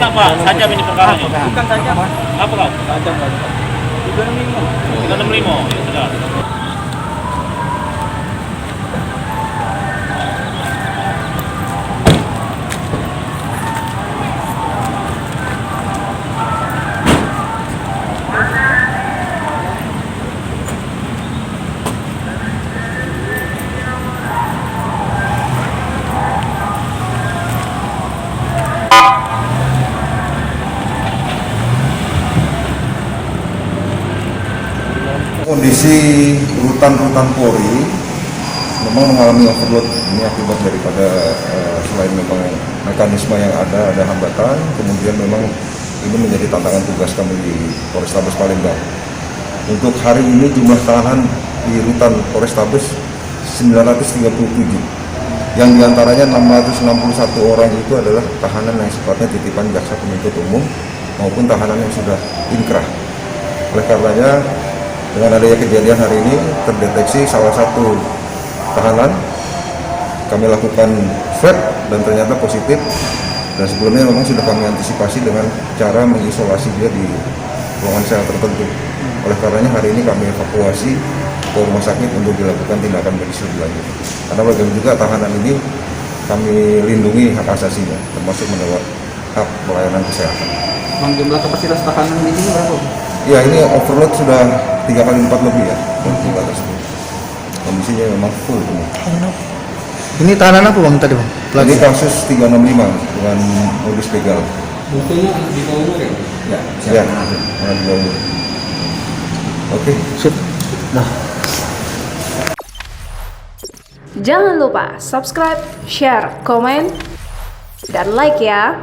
mana Pak? Sajam ini perkaranya. Bukan saja. Apa kau? Sajam kali. 365. 365. Ya sudah. Kondisi rutan-rutan Polri memang mengalami overload. Ini akibat daripada selain memang mekanisme yang ada hambatan, kemudian memang ini menjadi tantangan tugas kami di Polrestabes Palembang. Untuk hari ini jumlah tahanan di rutan Polrestabes 937, yang diantaranya 661 orang itu adalah tahanan yang sifatnya titipan jaksa penuntut umum maupun tahanan yang sudah inkrah. Oleh karenanya, dengan adanya kejadian hari ini terdeteksi salah satu tahanan, kami lakukan swab dan ternyata positif, dan sebelumnya memang sudah kami antisipasi dengan cara mengisolasi dia di ruangan sel tertentu. Oleh karenanya hari ini kami evakuasi ke rumah sakit untuk dilakukan tindakan medis lebih lanjut. Karena bagaimana juga tahanan ini kami lindungi hak asasinya, termasuk mendapat hak pelayanan kesehatan. Bang, jumlah kapasitas tahanan di sini berapa? Ya, ini overload sudah 3 kali lipat lebih ya jumlah tersebut. Kondisinya memang full semua. Ini tahanan apa bang tadi bang? Ini kasus 365 dengan modus begal. Buktinya di bawah umur ya? Ya, di bawah umur. Oke. Sip. Nah. Jangan lupa subscribe, share, komen, dan like ya.